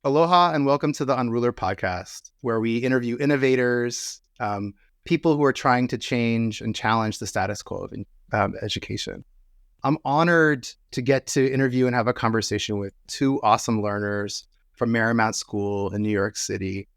Aloha and welcome to the Unrulr podcast, where we interview innovators, people who are trying to change and challenge the status quo of education. I'm honored to get to interview and have a conversation with two awesome learners from Marymount School in New York City.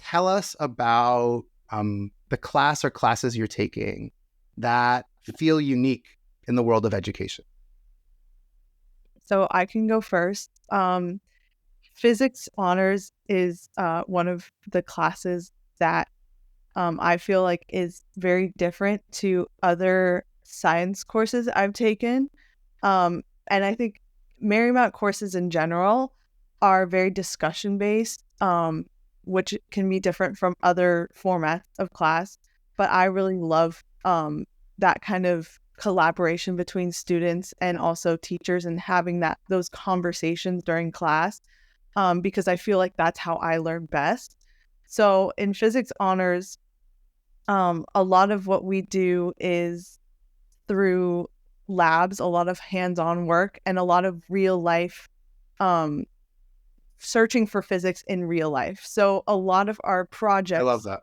Tell us about the class or classes you're taking that feel unique in the world of education. So I can go first. Physics honors is one of the classes that I feel like is very different to other science courses I've taken. And I think Marymount courses in general are very discussion-based, which can be different from other formats of class. But I really love that kind of collaboration between students and also teachers and having those conversations during class, because I feel like that's how I learn best. So in physics honors, a lot of what we do is through labs, a lot of hands-on work, and a lot of real life searching for physics in real life. So a lot of our projects, I love that.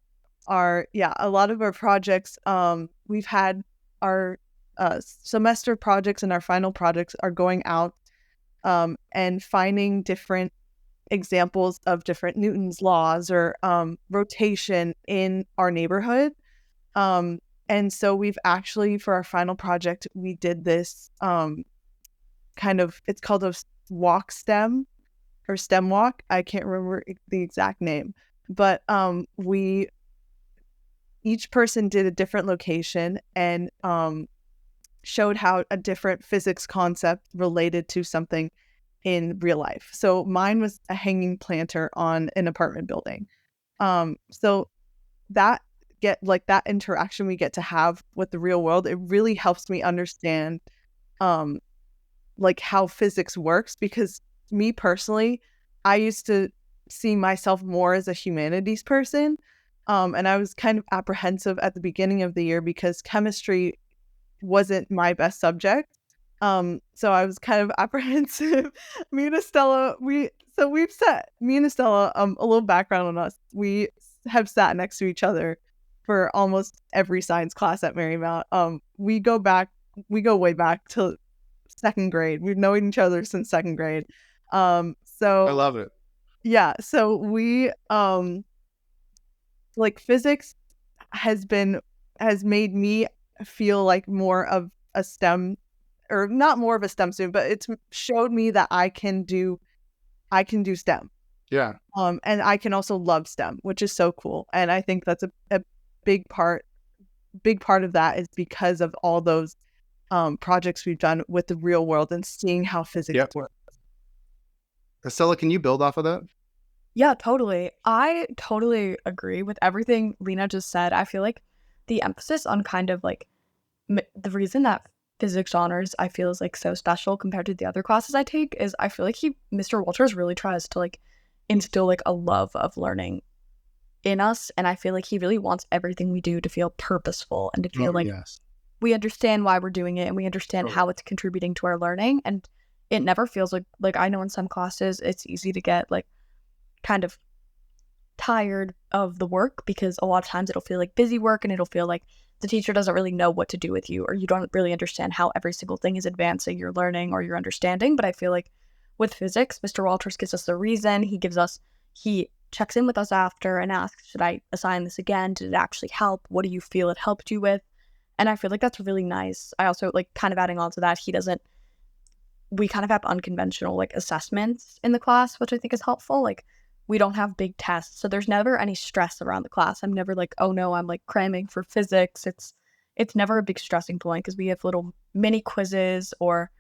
We've had our semester projects and our final projects are going out and finding different examples of different Newton's laws or rotation in our neighborhood. And so we've actually, for our final project, we did this it's called a walk stem or stem walk. I can't remember the exact name, but each person did a different location and showed how a different physics concept related to something in real life. So mine was a hanging planter on an apartment building. So that interaction we get to have with the real world, it really helps me understand how physics works, because me personally, I used to see myself more as a humanities person. And I was kind of apprehensive at the beginning of the year because chemistry wasn't my best subject. So I was kind of apprehensive. Me and Estella, me and Estella, a little background on us. We have sat next to each other for almost every science class at Marymount. We go way back to second grade. We've known each other since second grade. I love it. Yeah. So we, physics has made me feel like more of a STEM, or not more of a STEM student, but it's showed me that I can do STEM. Yeah. And I can also love STEM, which is so cool. And I think that's a big part of that is because of all those projects we've done with the real world and seeing how physics works. Estella, can you build off of that? Yeah, totally. I totally agree with everything Lena just said. I feel like the emphasis on kind of the reason that physics honors I feel is so special compared to the other classes I take is I feel like Mr. Walters really tries to instill a love of learning in us, and I feel like he really wants everything we do to feel purposeful and to feel we understand why we're doing it and we understand how it's contributing to our learning. And it never feels like I know in some classes it's easy to get kind of tired of the work because a lot of times it'll feel like busy work and it'll feel like the teacher doesn't really know what to do with you, or you don't really understand how every single thing is advancing your learning or your understanding. But I feel like with physics, Mr. Walters gives us the reason. He checks in with us after and asks, should I assign this again? Did it actually help? What do you feel it helped you with? And I feel like that's really nice. I also kind of adding on to that, we kind of have unconventional assessments in the class, which I think is helpful. We don't have big tests, so there's never any stress around the class. I'm never oh no, I'm cramming for physics. It's never a big stressing point because we have little mini quizzes, or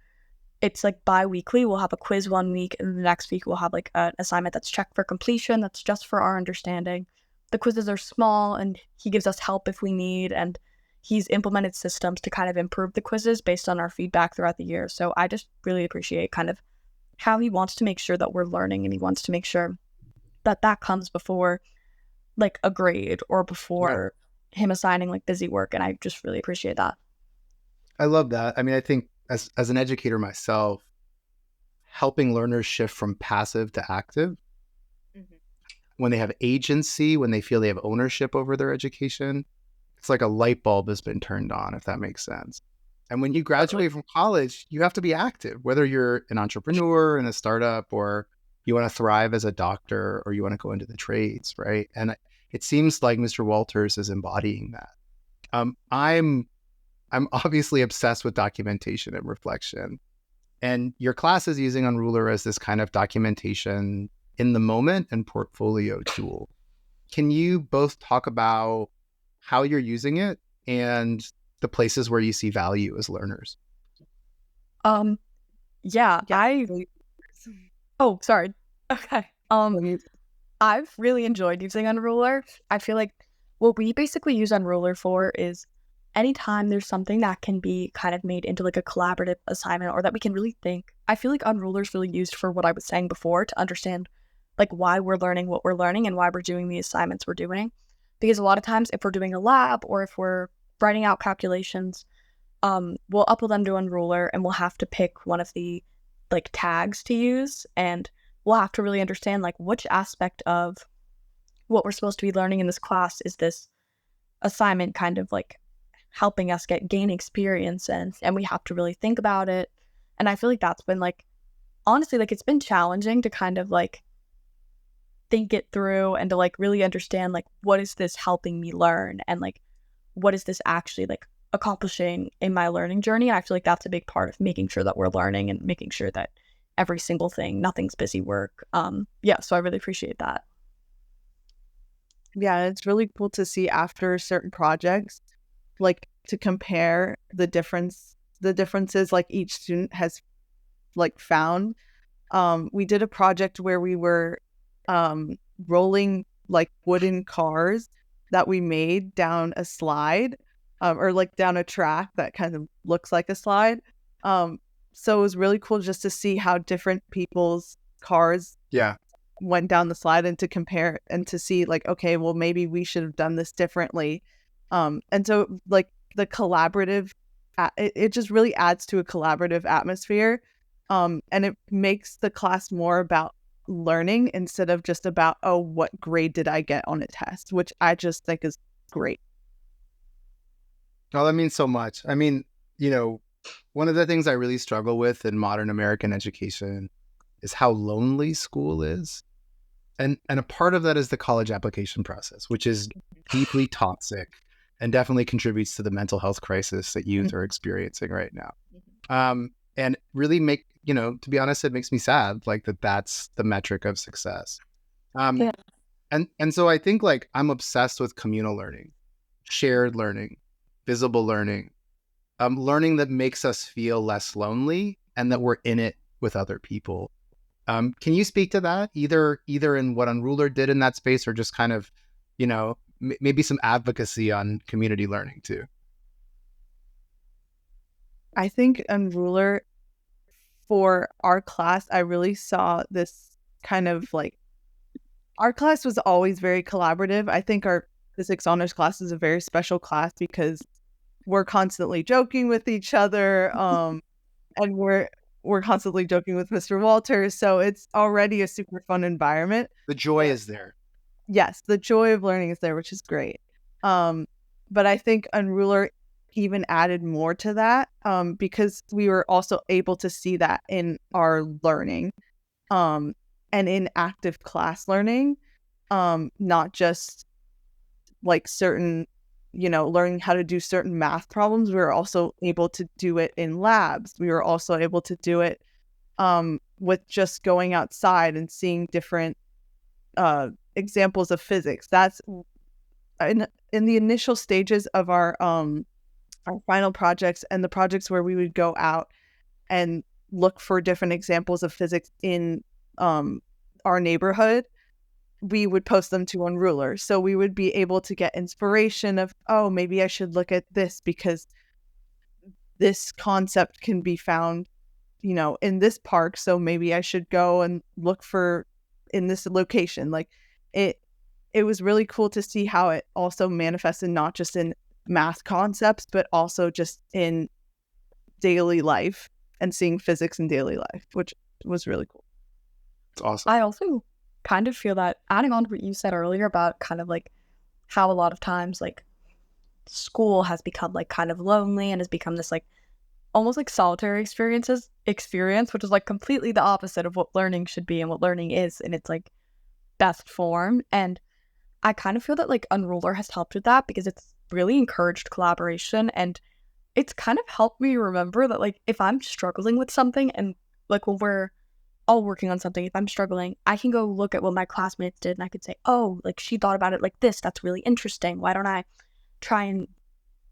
it's bi-weekly. We'll have a quiz one week and the next week we'll have an assignment that's checked for completion, that's just for our understanding. The quizzes are small and he gives us help if we need, and he's implemented systems to kind of improve the quizzes based on our feedback throughout the year. So I just really appreciate kind of how he wants to make sure that we're learning, and he wants to make sure that comes before a grade or before him assigning busy work. And I just really appreciate that. I love that. I mean, I think as an educator myself, helping learners shift from passive to active when they have agency, when they feel they have ownership over their education, it's like a light bulb has been turned on, if that makes sense. And when you graduate from college, you have to be active, whether you're an entrepreneur in a startup or you want to thrive as a doctor or you want to go into the trades, right? And it seems like Mr. Walters is embodying that. I'm obviously obsessed with documentation and reflection. And your class is using Unrulr as this kind of documentation in the moment and portfolio tool. Can you both talk about how you're using it and the places where you see value as learners? Yeah, oh, sorry. Okay. I've really enjoyed using Unrulr. I feel like what we basically use Unrulr for is anytime there's something that can be kind of made into like a collaborative assignment or that we can really think. I feel like Unrulr is really used for what I was saying before, to understand like why we're learning what we're learning and why we're doing the assignments we're doing. Because a lot of times if we're doing a lab or if we're writing out calculations, we'll upload them to Unrulr and we'll have to pick one of the like tags to use, and we'll have to really understand like which aspect of what we're supposed to be learning in this class is this assignment kind of like helping us gain experience in, and we have to really think about it. And I feel like that's been like, honestly, like it's been challenging to kind of like think it through and to like really understand like what is this helping me learn and like what is this actually like accomplishing in my learning journey. And I feel like that's a big part of making sure that we're learning and making sure that every single thing, nothing's busy work. Yeah, so I really appreciate that. Yeah, it's really cool to see after certain projects, like to compare the differences like each student has like found. We did a project where we were rolling like wooden cars that we made down a slide, or like down a track that kind of looks like a slide. So it was really cool just to see how different people's cars went down the slide and to compare and to see like, okay, well, maybe we should have done this differently. And so like the collaborative, it just really adds to a collaborative atmosphere. And it makes the class more about learning instead of just about, oh, what grade did I get on a test, which I just think is great. Oh, that means so much. I mean, one of the things I really struggle with in modern American education is how lonely school is. And a part of that is the college application process, which is deeply toxic and definitely contributes to the mental health crisis that youth are experiencing right now. And really to be honest, it makes me sad, like that's the metric of success. And so I think like I'm obsessed with communal learning, shared learning, visible learning, learning that makes us feel less lonely and that we're in it with other people. Can you speak to that, either in what Unrulr did in that space or just kind of, maybe some advocacy on community learning too? I think Unrulr, for our class, I really saw this kind of like, our class was always very collaborative. I think our physics honors class is a very special class because we're constantly joking with each other, and we're constantly joking with Mr. Walters, so it's already a super fun environment. The joy is there. Yes, the joy of learning is there, which is great. But I think Unrulr even added more to that, because we were also able to see that in our learning, and in active class learning, not just like certain, learning how to do certain math problems. We were also able to do it in labs. We were also able to do it with just going outside and seeing different examples of physics. That's in the initial stages of our final projects and the projects where we would go out and look for different examples of physics in our neighborhood. We would post them to Unrulr. So we would be able to get inspiration of, oh, maybe I should look at this because this concept can be found, in this park. So maybe I should go and look for in this location. Like it was really cool to see how it also manifested not just in math concepts, but also just in daily life and seeing physics in daily life, which was really cool. It's awesome. I also kind of feel that, adding on to what you said earlier about kind of like how a lot of times like school has become like kind of lonely and has become this like almost like solitary experience, which is like completely the opposite of what learning should be and what learning is in its like best form. And I kind of feel that like Unrulr has helped with that because it's really encouraged collaboration, and it's kind of helped me remember that like if I'm struggling with something and like when we're all working on something, if I'm struggling, I can go look at what my classmates did and I could say, oh, like she thought about it like this. That's really interesting. Why don't I try and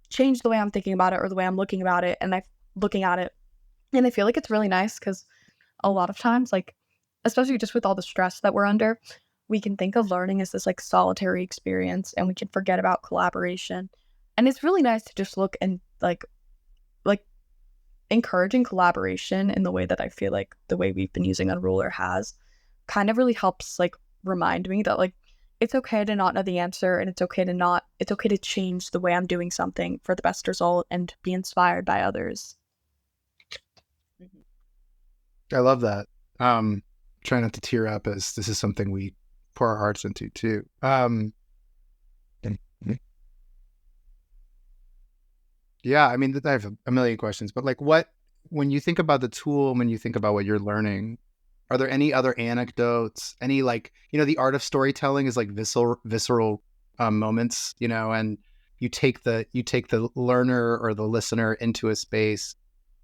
change the way I'm thinking about it or the way I'm looking at it? And I feel like it's really nice because a lot of times, like, especially just with all the stress that we're under, we can think of learning as this like solitary experience and we can forget about collaboration. And it's really nice to just look and like encouraging collaboration in the way that I feel like the way we've been using Unrulr has kind of really helps like remind me that like it's okay to not know the answer, and it's okay to change the way I'm doing something for the best result and be inspired by others. I love that. Try not to tear up as this is something we pour our hearts into too. Yeah, I mean, I have a million questions, but like when you think about the tool, when you think about what you're learning, are there any other anecdotes, any like, the art of storytelling is like visceral moments, and you take the learner or the listener into a space.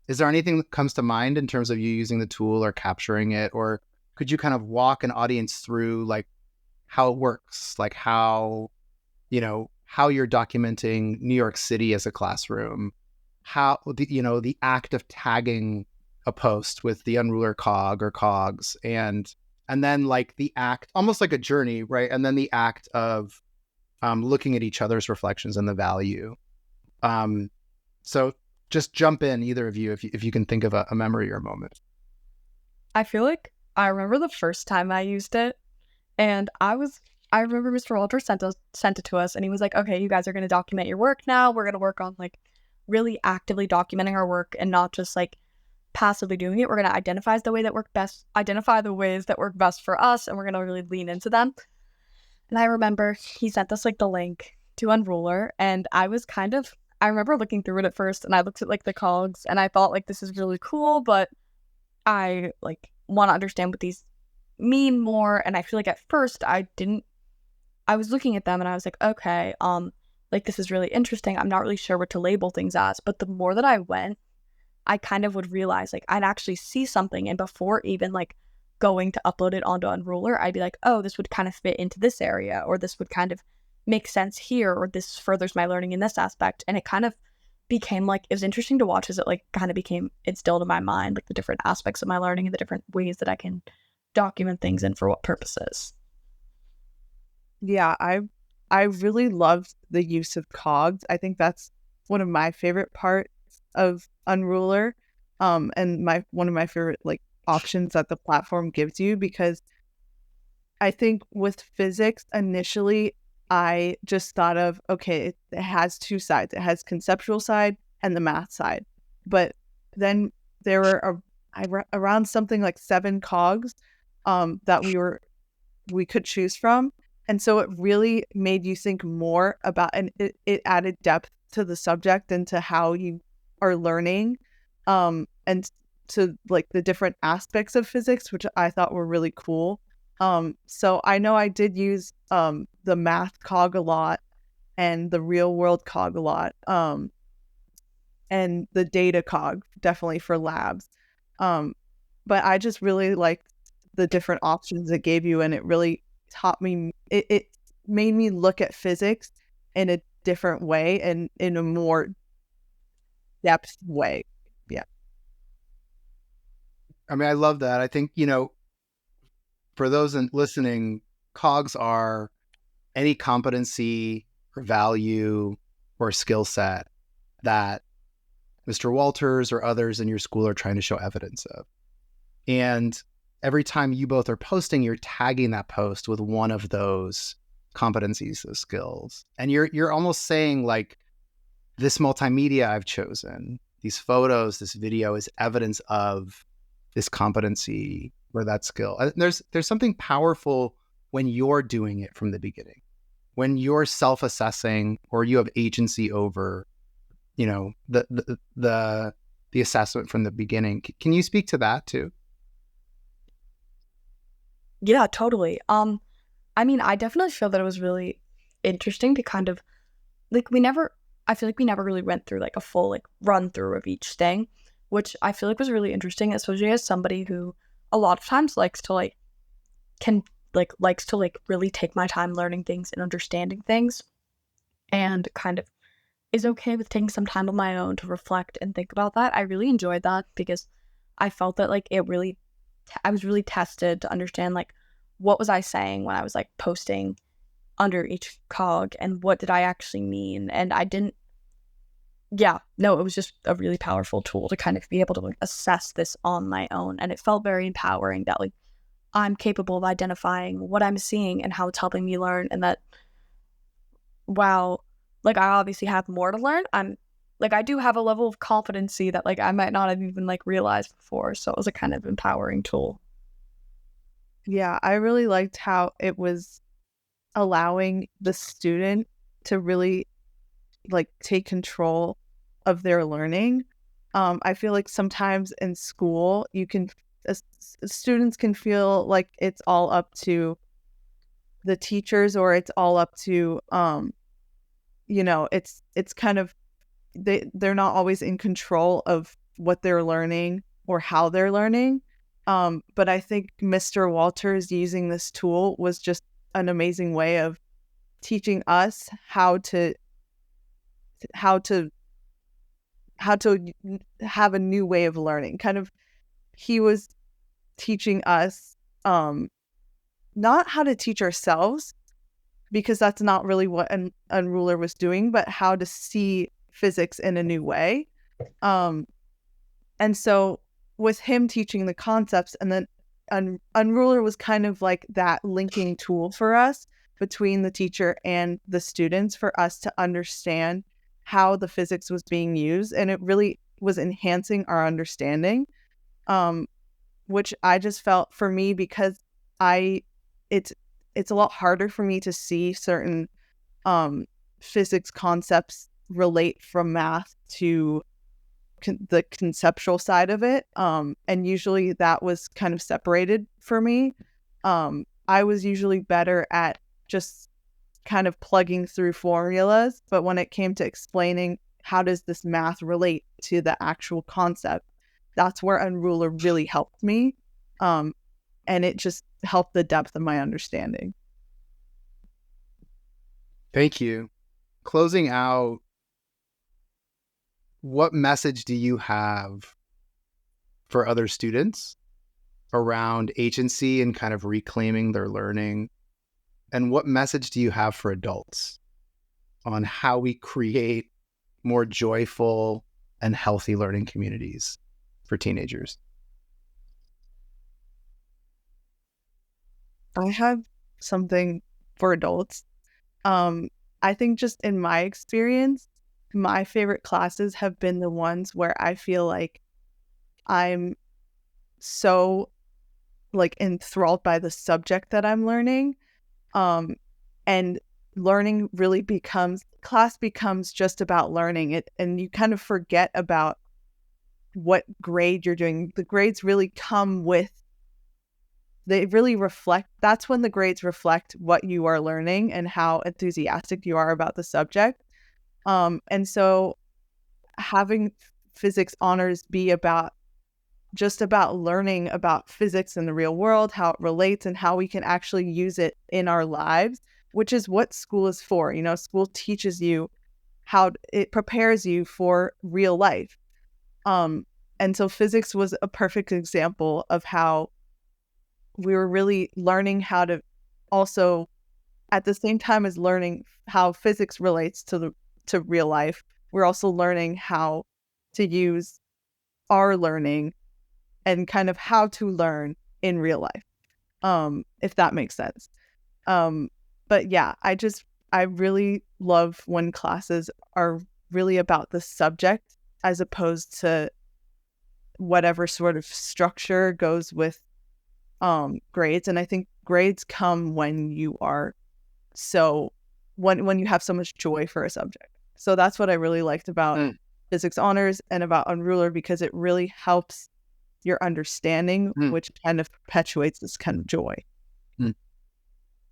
Is there anything that comes to mind in terms of you using the tool or capturing it? Or could you kind of walk an audience through like how it works, like how you're documenting New York City as a classroom, how the act of tagging a post with the Unrulr cog or cogs, and then like the act, almost like a journey, right? And then the act of looking at each other's reflections and the value. So just jump in, either of you, if you can think of a memory or a moment. I feel like I remember the first time I used it, and I remember Mr. Walter sent it to us, and he was like, okay, you guys are going to document your work now. We're going to work on like really actively documenting our work and not just like passively doing it. We're going to identify the ways that work best for us, and we're going to really lean into them. And I remember he sent us like the link to Unrulr, and I remember looking through it at first, and I looked at like the cogs, and I thought like this is really cool, but I like want to understand what these mean more. And I feel like at first I was looking at them and I was like, okay, like this is really interesting. I'm not really sure what to label things as. But the more that I went, I kind of would realize like I'd actually see something, and before even like going to upload it onto Unrulr, I'd be like, oh, this would kind of fit into this area, or this would kind of make sense here, or this furthers my learning in this aspect. And it kind of became like, it was interesting to watch as it like kind of became instilled in my mind, like the different aspects of my learning and the different ways that I can document things and for what purposes. Yeah, I really loved the use of cogs. I think that's one of my favorite parts of Unrulr, and one of my favorite like options that the platform gives you, because I think with physics initially I just thought of, okay, it has two sides. It has conceptual side and the math side. But then there were around something like 7 cogs that we could choose from. And so it really made you think more about, and it added depth to the subject and to how you are learning, and to like the different aspects of physics, which I thought were really cool. So I know I did use the math cog a lot and the real world cog a lot, and the data cog definitely for labs. But I just really liked the different options it gave you, and it really taught me, it made me look at physics in a different way and in a more depth way. Yeah. I mean, I love that. I think, for those listening, cogs are any competency or value or skill set that Mr. Walters or others in your school are trying to show evidence of. And every time you both are posting, you're tagging that post with one of those competencies, those skills. And you're almost saying like, this multimedia I've chosen, these photos, this video is evidence of this competency or that skill. There's something powerful when you're doing it from the beginning, when you're self-assessing or you have agency over, the assessment from the beginning. Can you speak to that too? Yeah, totally. I mean, I definitely feel that it was really interesting to kind of like I feel like we never really went through like a full like run through of each thing, which I feel like was really interesting, especially as somebody who a lot of times likes to really take my time learning things and understanding things, and kind of is okay with taking some time on my own to reflect and think about that. I really enjoyed that because I felt that like I was really tested to understand like what was I saying when I was like posting under each cog and what did I actually mean. And it was just a really powerful tool to kind of be able to like assess this on my own. And it felt very empowering that like I'm capable of identifying what I'm seeing and how it's helping me learn, and that wow, like I obviously have more to learn. I do have a level of competency that like I might not have even like realized before. So it was a kind of empowering tool. Yeah, I really liked how it was allowing the student to really like take control of their learning. I feel like sometimes in school students can feel like it's all up to the teachers, or it's all up to it's kind of they're not always in control of what they're learning or how they're learning. But I think Mr. Walters using this tool was just an amazing way of teaching us how to have a new way of learning. Kind of, he was teaching us not how to teach ourselves, because that's not really what Unrulr was doing, but how to see physics in a new way. And so with him teaching the concepts, and then Unrulr was kind of like that linking tool for us between the teacher and the students, for us to understand how the physics was being used. And it really was enhancing our understanding, which I just felt for me, because it's a lot harder for me to see certain physics concepts relate from math to the conceptual side of it. And usually that was kind of separated for me. I was usually better at just kind of plugging through formulas, but when it came to explaining how does this math relate to the actual concept, that's where Unrulr really helped me. And it just helped the depth of my understanding. Thank you. Closing out, what message do you have for other students around agency and kind of reclaiming their learning? And what message do you have for adults on how we create more joyful and healthy learning communities for teenagers? I have something for adults. I think just in my experience, my favorite classes have been the ones where I feel like I'm so like enthralled by the subject that I'm learning. And learning really class becomes just about learning it, and you kind of forget about what grade you're doing. The grades really that's when the grades reflect what you are learning and how enthusiastic you are about the subject. And so having physics honors be just about learning about physics in the real world, how it relates, and how we can actually use it in our lives, which is what school is for. School teaches you it prepares you for real life. And so physics was a perfect example of how we were really learning how to also, at the same time as learning how physics relates to real life, we're also learning how to use our learning and kind of how to learn in real life, if that makes sense. But yeah, I really love when classes are really about the subject as opposed to whatever sort of structure goes with grades. And I think grades come when you are when you have so much joy for a subject. So that's what I really liked about physics honors and about Unrulr, because it really helps your understanding, which kind of perpetuates this kind of joy.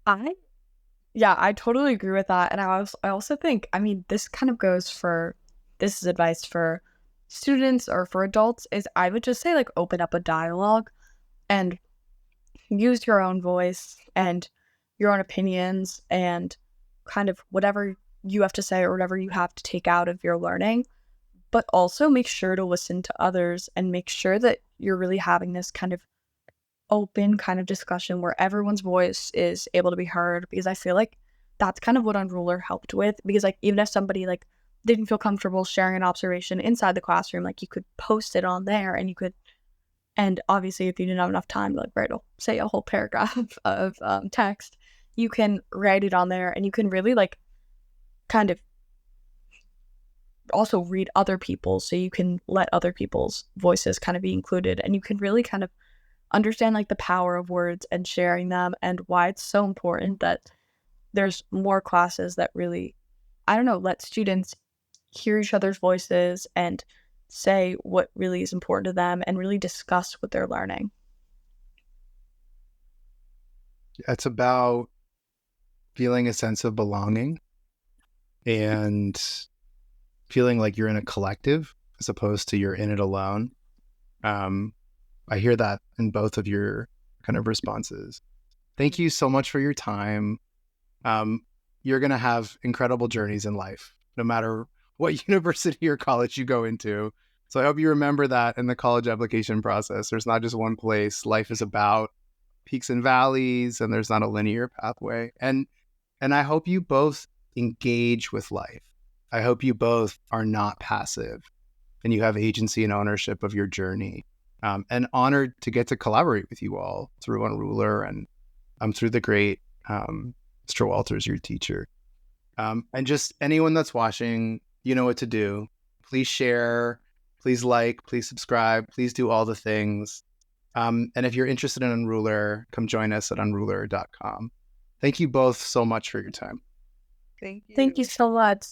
I totally agree with that. And I also think, I mean, this is advice for students or for adults, is I would just say, like, open up a dialogue and use your own voice and your own opinions and kind of whatever you have to say or whatever you have to take out of your learning. But also make sure to listen to others and make sure that you're really having this kind of open kind of discussion where everyone's voice is able to be heard, because I feel like that's kind of what Unrulr helped with. Because, like, even if somebody, like, didn't feel comfortable sharing an observation inside the classroom, like, you could post it on there, and obviously if you didn't have enough time to, like, write say a whole paragraph of text, you can write it on there, and you can really, like, kind of also read other people's, so you can let other people's voices kind of be included, and you can really kind of understand, like, the power of words and sharing them, and why it's so important that there's more classes that really, I don't know, let students hear each other's voices and say what really is important to them and really discuss what they're learning. It's about feeling a sense of belonging and feeling like you're in a collective as opposed to you're in it alone. I hear that in both of your kind of responses. Thank you so much for your time. You're going to have incredible journeys in life, no matter what university or college you go into. So I hope you remember that in the college application process. There's not just one place. Life is about peaks and valleys, and there's not a linear pathway. And I hope you both engage with life. I hope you both are not passive and you have agency and ownership of your journey. And honored to get to collaborate with you all through Unrulr and through the great Mr. Walters, your teacher. And just anyone that's watching, you know what to do. Please share, please like, please subscribe, please do all the things. And if you're interested in Unrulr, come join us at unrulr.com. Thank you both so much for your time. Thank you. Thank you so much.